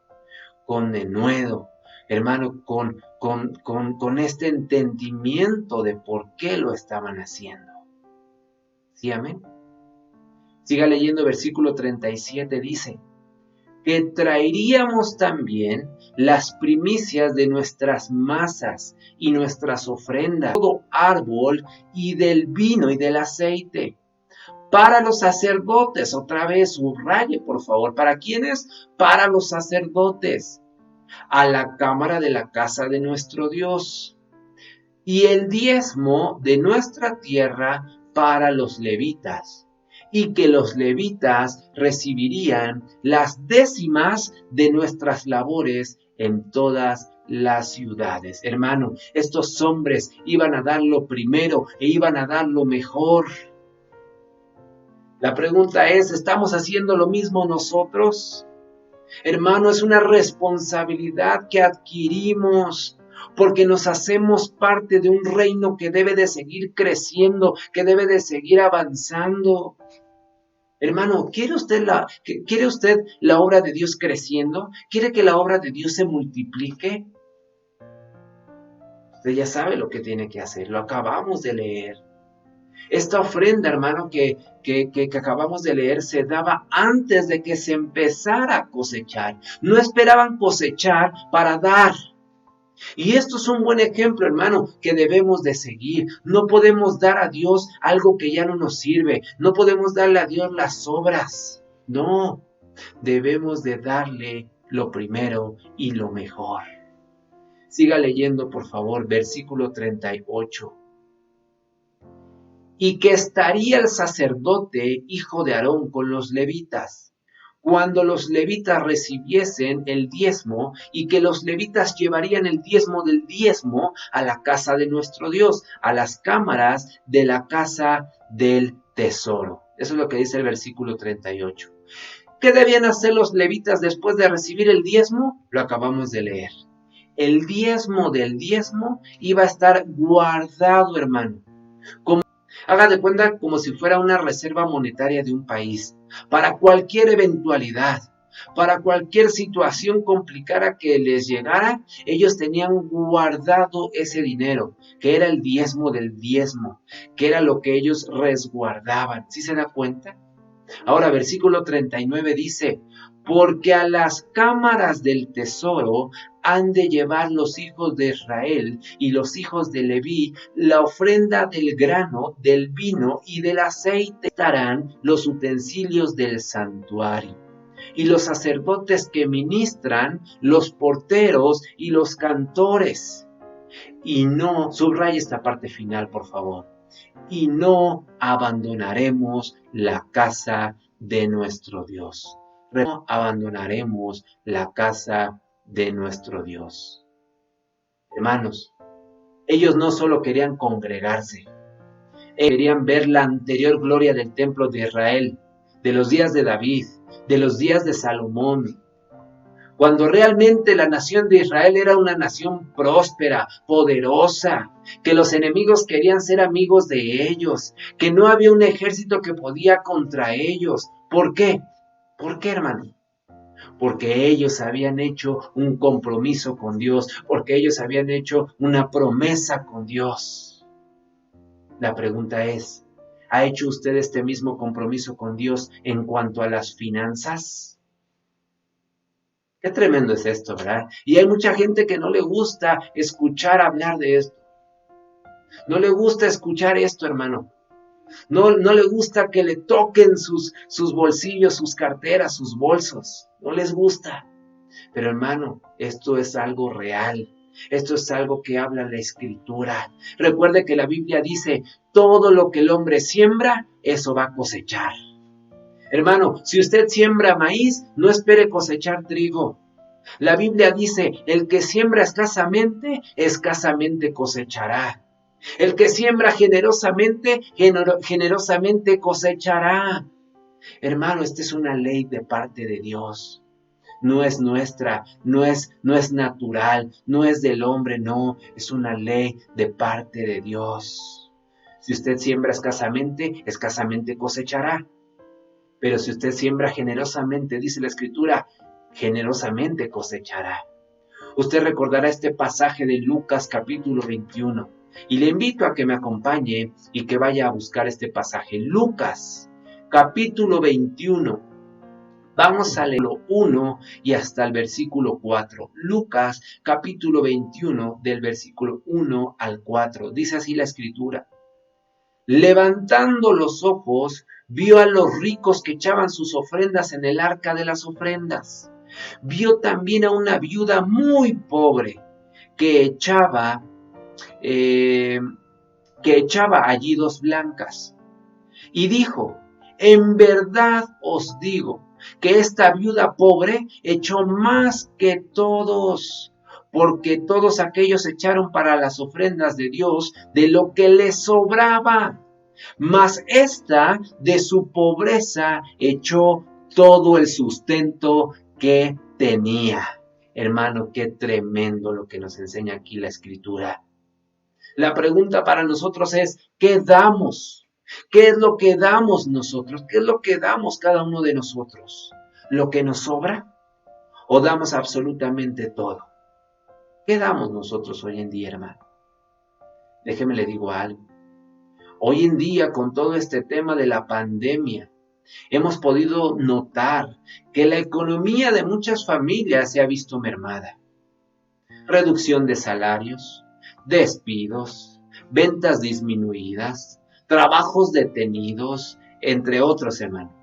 B: con denuedo, hermano, con este entendimiento de por qué lo estaban haciendo. ¿Sí, amén? Siga leyendo, versículo 37 dice, que traeríamos también las primicias de nuestras masas y nuestras ofrendas, todo árbol y del vino y del aceite, para los sacerdotes. Otra vez, subraye por favor, ¿para quiénes? Para los sacerdotes, a la cámara de la casa de nuestro Dios, y el diezmo de nuestra tierra para los levitas, y que los levitas recibirían las décimas de nuestras labores en todas las ciudades. Hermano, estos hombres iban a dar lo primero e iban a dar lo mejor. La pregunta es, ¿estamos haciendo lo mismo nosotros? Hermano, es una responsabilidad que adquirimos porque nos hacemos parte de un reino que debe de seguir creciendo, que debe de seguir avanzando. Hermano, ¿quiere usted la obra de Dios creciendo? ¿Quiere que la obra de Dios se multiplique? Usted ya sabe lo que tiene que hacer, lo acabamos de leer. Esta ofrenda, hermano, que acabamos de leer, se daba antes de que se empezara a cosechar. No esperaban cosechar para dar. Y esto es un buen ejemplo, hermano, que debemos de seguir. No podemos dar a Dios algo que ya no nos sirve. No podemos darle a Dios las obras. No, debemos de darle lo primero y lo mejor. Siga leyendo, por favor, versículo 38. Y que estaría el sacerdote, hijo de Aarón, con los levitas, cuando los levitas recibiesen el diezmo, y que los levitas llevarían el diezmo del diezmo a la casa de nuestro Dios, a las cámaras de la casa del tesoro. Eso es lo que dice el versículo 38. ¿Qué debían hacer los levitas después de recibir el diezmo? Lo acabamos de leer. El diezmo del diezmo iba a estar guardado, hermano. Haga de cuenta como si fuera una reserva monetaria de un país, para cualquier eventualidad, para cualquier situación complicada que les llegara, ellos tenían guardado ese dinero, que era el diezmo del diezmo, que era lo que ellos resguardaban. ¿Sí se da cuenta? Ahora, versículo 39 dice, porque a las cámaras del tesoro han de llevar los hijos de Israel y los hijos de Leví la ofrenda del grano, del vino y del aceite. Estarán los utensilios del santuario. Y los sacerdotes que ministran, los porteros y los cantores. Y no, subraya esta parte final, por favor. Y no abandonaremos la casa de nuestro Dios. No abandonaremos la casa de nuestro Dios. Hermanos, ellos no solo querían congregarse, querían ver la anterior gloria del templo de Israel, de los días de David, de los días de Salomón, Cuando realmente la nación de Israel era una nación próspera, poderosa, que los enemigos querían ser amigos de ellos, que no había un ejército que podía contra ellos. ¿Por qué? ¿Por qué, hermano? Porque ellos habían hecho un compromiso con Dios, porque ellos habían hecho una promesa con Dios. La pregunta es, ¿ha hecho usted este mismo compromiso con Dios en cuanto a las finanzas? Qué tremendo es esto, ¿verdad? Y hay mucha gente que no le gusta escuchar hablar de esto. No le gusta escuchar esto, hermano. No le gusta que le toquen sus bolsillos, sus carteras, sus bolsos. No les gusta. Pero, hermano, esto es algo real. Esto es algo que habla la Escritura. Recuerde que la Biblia dice, todo lo que el hombre siembra, eso va a cosechar. Hermano, si usted siembra maíz, no espere cosechar trigo. La Biblia dice, el que siembra escasamente, escasamente cosechará. El que siembra generosamente, generosamente cosechará. Hermano, esta es una ley de parte de Dios. No es nuestra, no es natural, no es del hombre, no, es una ley de parte de Dios. Si usted siembra escasamente, escasamente cosechará. Pero si usted siembra generosamente, dice la Escritura, generosamente cosechará. Usted recordará este pasaje de Lucas capítulo 21. Y le invito a que me acompañe y que vaya a buscar este pasaje. Lucas capítulo 21. Vamos a leerlo 1 y hasta el versículo 4. Lucas capítulo 21 del versículo 1 al 4. Dice así la Escritura. Levantando los ojos, vio a los ricos que echaban sus ofrendas en el arca de las ofrendas. Vio también a una viuda muy pobre que echaba allí 2 blancas. Y dijo, en verdad os digo que esta viuda pobre echó más que todos, porque todos aquellos echaron para las ofrendas de Dios de lo que les sobraba, mas esta de su pobreza echó todo el sustento que tenía. Hermano, qué tremendo lo que nos enseña aquí la Escritura. La pregunta para nosotros es, ¿qué damos? ¿Qué es lo que damos nosotros? ¿Qué es lo que damos cada uno de nosotros? ¿Lo que nos sobra? ¿O damos absolutamente todo? ¿Qué damos nosotros hoy en día, hermano? Déjeme le digo algo. Hoy en día, con todo este tema de la pandemia, hemos podido notar que la economía de muchas familias se ha visto mermada. Reducción de salarios, despidos, ventas disminuidas, trabajos detenidos, entre otros, hermano.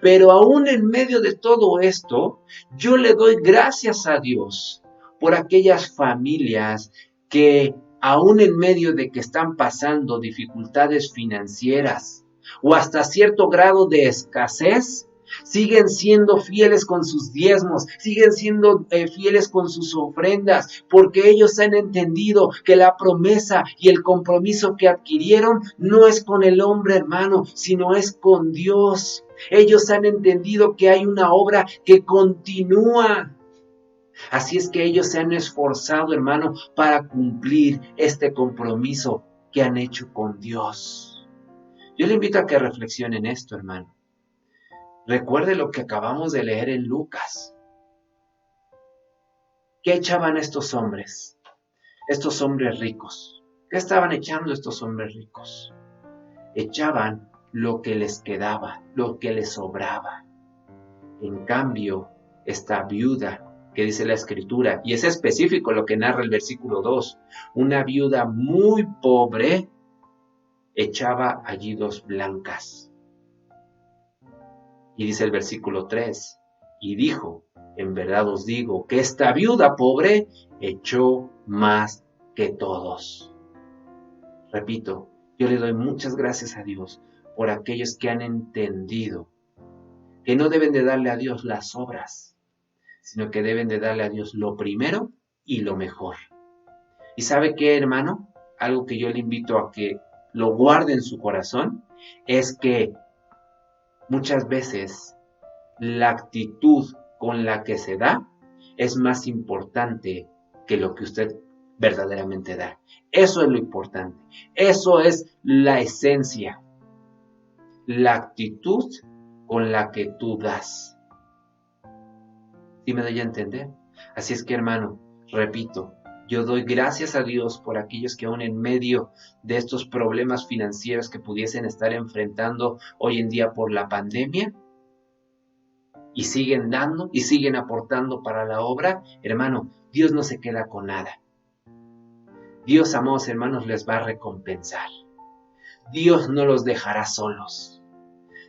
B: Pero aún en medio de todo esto, yo le doy gracias a Dios por aquellas familias que aún en medio de que están pasando dificultades financieras o hasta cierto grado de escasez, siguen siendo fieles con sus diezmos, siguen siendo fieles con sus ofrendas, porque ellos han entendido que la promesa y el compromiso que adquirieron no es con el hombre, hermano, sino es con Dios. Ellos han entendido que hay una obra que continúa. Así es que ellos se han esforzado, hermano, para cumplir este compromiso que han hecho con Dios. Yo le invito a que reflexione en esto, hermano. Recuerde lo que acabamos de leer en Lucas. ¿Qué echaban estos hombres ricos? ¿Qué estaban echando estos hombres ricos? Echaban lo que les quedaba, lo que les sobraba. En cambio, esta viuda, que dice la Escritura, y es específico lo que narra el versículo 2, una viuda muy pobre echaba allí 2 blancas. Y dice el versículo 3, y dijo, en verdad os digo que esta viuda pobre echó más que todos. Repito, yo le doy muchas gracias a Dios por aquellos que han entendido que no deben de darle a Dios las obras, sino que deben de darle a Dios lo primero y lo mejor. ¿Y sabe qué, hermano? Algo que yo le invito a que lo guarde en su corazón, es que muchas veces la actitud con la que se da es más importante que lo que usted verdaderamente da. Eso es lo importante. Eso es la esencia. La actitud con la que tú das. ¿Sí me doy a entender? Así es que, hermano, repito, yo doy gracias a Dios por aquellos que aún en medio de estos problemas financieros que pudiesen estar enfrentando hoy en día por la pandemia, y siguen dando y siguen aportando para la obra, hermano, Dios no se queda con nada. Dios, amados hermanos, les va a recompensar. Dios no los dejará solos.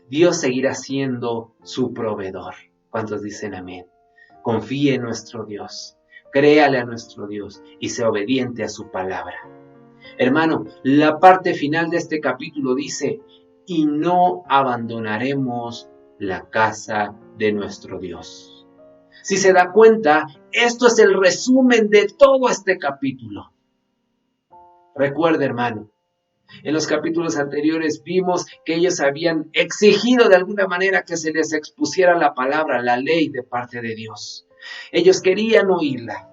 B: Dios seguirá siendo su proveedor. ¿Cuántos dicen amén? Confíe en nuestro Dios, créale a nuestro Dios y sea obediente a su palabra. Hermano, la parte final de este capítulo dice, y no abandonaremos la casa de nuestro Dios. Si se da cuenta, esto es el resumen de todo este capítulo. Recuerde, hermano, en los capítulos anteriores vimos que ellos habían exigido de alguna manera que se les expusiera la palabra, la ley de parte de Dios. Ellos querían oírla.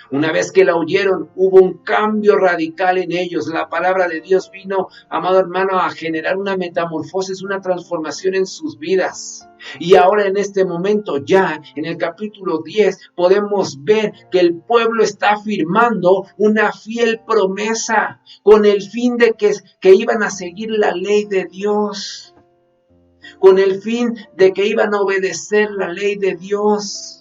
B: Una vez que la oyeron, hubo un cambio radical en ellos. La palabra de Dios vino, amado hermano, a generar una metamorfosis, una transformación en sus vidas. Y ahora en este momento, ya en el capítulo 10, podemos ver que el pueblo está firmando una fiel promesa con el fin de que iban a seguir la ley de Dios. Con el fin de que iban a obedecer la ley de Dios.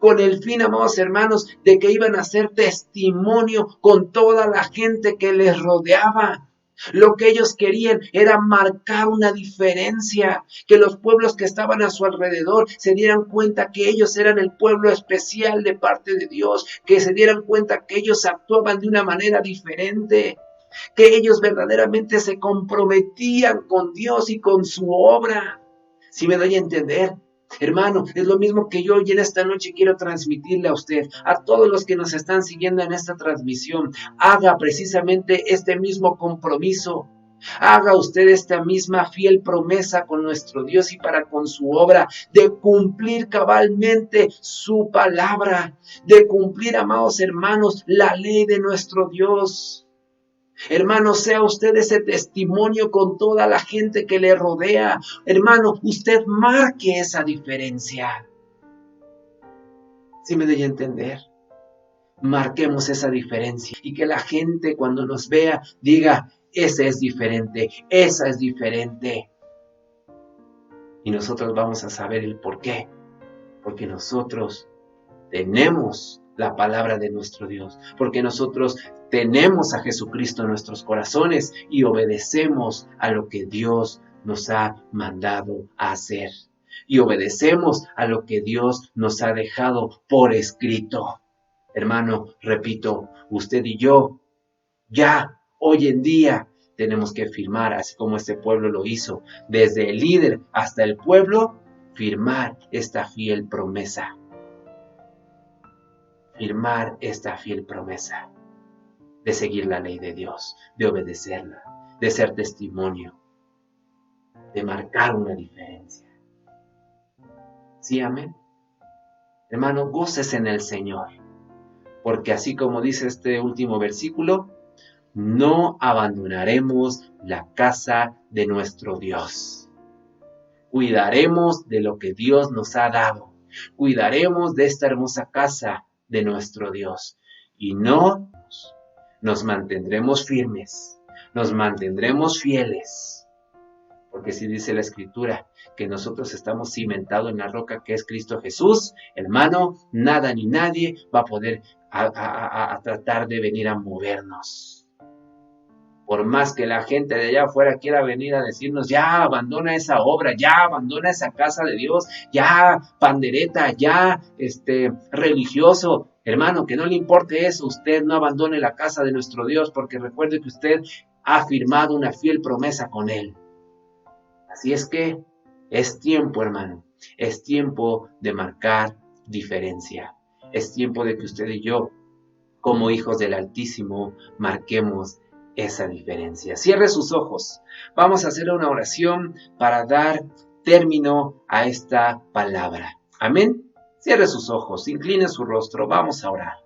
B: Con el fin, amados hermanos, de que iban a hacer testimonio con toda la gente que les rodeaba. Lo que ellos querían era marcar una diferencia, que los pueblos que estaban a su alrededor se dieran cuenta que ellos eran el pueblo especial de parte de Dios, que se dieran cuenta que ellos actuaban de una manera diferente, que ellos verdaderamente se comprometían con Dios y con su obra. ¿Sí me doy a entender? Hermano, es lo mismo que yo hoy en esta noche quiero transmitirle a usted, a todos los que nos están siguiendo en esta transmisión. Haga precisamente este mismo compromiso. Haga usted esta misma fiel promesa con nuestro Dios y para con su obra, de cumplir cabalmente su palabra, de cumplir, amados hermanos, la ley de nuestro Dios. Hermano, sea usted ese testimonio con toda la gente que le rodea. Hermano, usted marque esa diferencia. ¿Sí me doy a entender? Marquemos esa diferencia y que la gente cuando nos vea diga, ese es diferente, esa es diferente. Y nosotros vamos a saber el por qué. Porque nosotros tenemos la palabra de nuestro Dios, porque nosotros tenemos a Jesucristo en nuestros corazones y obedecemos a lo que Dios nos ha mandado a hacer. Y obedecemos a lo que Dios nos ha dejado por escrito. Hermano, repito, usted y yo, ya hoy en día, tenemos que firmar, así como este pueblo lo hizo, desde el líder hasta el pueblo, firmar esta fiel promesa. Firmar esta fiel promesa de seguir la ley de Dios, de obedecerla, de ser testimonio, de marcar una diferencia. ¿Sí, amén? Hermano, gócese en el Señor, porque así como dice este último versículo, no abandonaremos la casa de nuestro Dios. Cuidaremos de lo que Dios nos ha dado. Cuidaremos de esta hermosa casa de nuestro Dios. Y no nos mantendremos firmes, nos mantendremos fieles. Porque si dice la Escritura que nosotros estamos cimentados en la roca que es Cristo Jesús, hermano, nada ni nadie va a poder a tratar de venir a movernos. Por más que la gente de allá afuera quiera venir a decirnos, ya abandona esa obra, ya abandona esa casa de Dios, ya pandereta, ya religioso. Hermano, que no le importe eso, usted no abandone la casa de nuestro Dios, porque recuerde que usted ha firmado una fiel promesa con Él. Así es que es tiempo, hermano, es tiempo de marcar diferencia. Es tiempo de que usted y yo, como hijos del Altísimo, marquemos esa diferencia. Cierre sus ojos. Vamos a hacer una oración para dar término a esta palabra. Amén. Cierre sus ojos, incline su rostro, vamos a orar.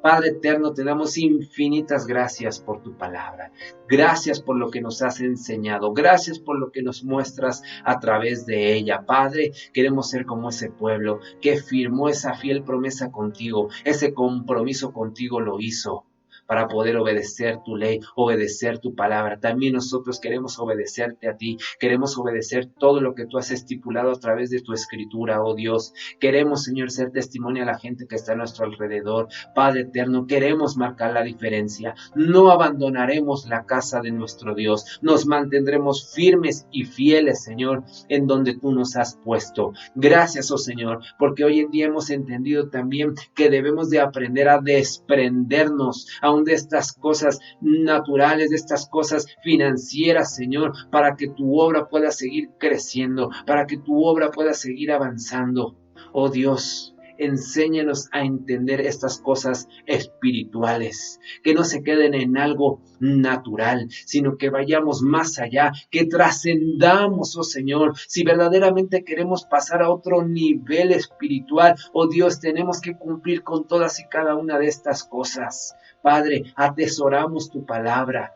B: Padre eterno, te damos infinitas gracias por tu palabra. Gracias por lo que nos has enseñado. Gracias por lo que nos muestras a través de ella. Padre, queremos ser como ese pueblo que firmó esa fiel promesa contigo. Ese compromiso contigo lo hizo para poder obedecer tu ley, obedecer tu palabra. También nosotros queremos obedecerte a ti, queremos obedecer todo lo que tú has estipulado a través de tu escritura, oh Dios. Queremos, Señor, ser testimonio a la gente que está a nuestro alrededor. Padre eterno, queremos marcar la diferencia. No abandonaremos la casa de nuestro Dios. Nos mantendremos firmes y fieles, Señor, en donde tú nos has puesto. Gracias, oh Señor, porque hoy en día hemos entendido también que debemos de aprender a desprendernos aún de estas cosas naturales, de estas cosas financieras, Señor, para que tu obra pueda seguir creciendo, para que tu obra pueda seguir avanzando. Oh Dios, enséñanos a entender estas cosas espirituales, que no se queden en algo natural, sino que vayamos más allá, que trascendamos, oh Señor. Si verdaderamente queremos pasar a otro nivel espiritual, oh Dios, tenemos que cumplir con todas y cada una de estas cosas. Padre, atesoramos tu palabra.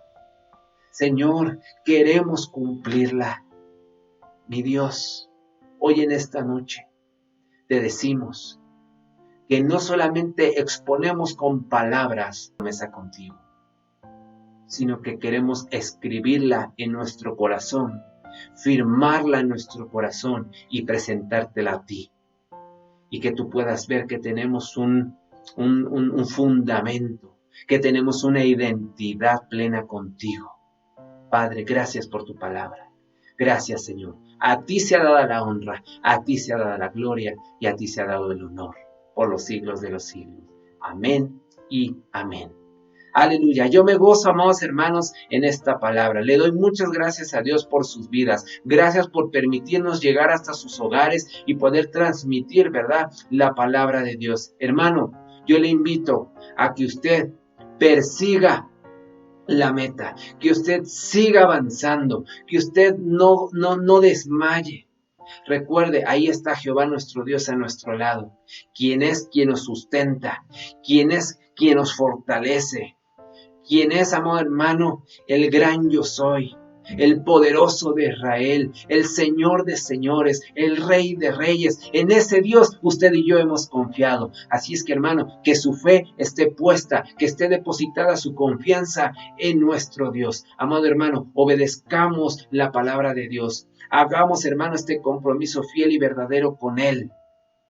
B: Señor, queremos cumplirla. Mi Dios, hoy en esta noche te decimos que no solamente exponemos con palabras la mesa contigo, sino que queremos escribirla en nuestro corazón, firmarla en nuestro corazón y presentártela a ti. Y que tú puedas ver que tenemos un fundamento, que tenemos una identidad plena contigo. Padre, gracias por tu palabra. Gracias, Señor. A ti se ha dado la honra, a ti se ha dado la gloria y a ti se ha dado el honor por los siglos de los siglos. Amén y amén. Aleluya. Yo me gozo, amados hermanos, en esta palabra. Le doy muchas gracias a Dios por sus vidas. Gracias por permitirnos llegar hasta sus hogares y poder transmitir, ¿verdad?, la palabra de Dios. Hermano, yo le invito a que usted persiga la meta, que usted siga avanzando, que usted no desmaye. Recuerde, ahí está Jehová nuestro Dios a nuestro lado, quien es quien nos sustenta, quien es quien nos fortalece, quien es, amado hermano, el gran yo soy, el poderoso de Israel, el Señor de señores, el Rey de reyes. En ese Dios usted y yo hemos confiado. Así es que, hermano, que su fe esté puesta, que esté depositada su confianza en nuestro Dios. Amado hermano, obedezcamos la palabra de Dios. Hagamos, hermano, este compromiso fiel y verdadero con Él.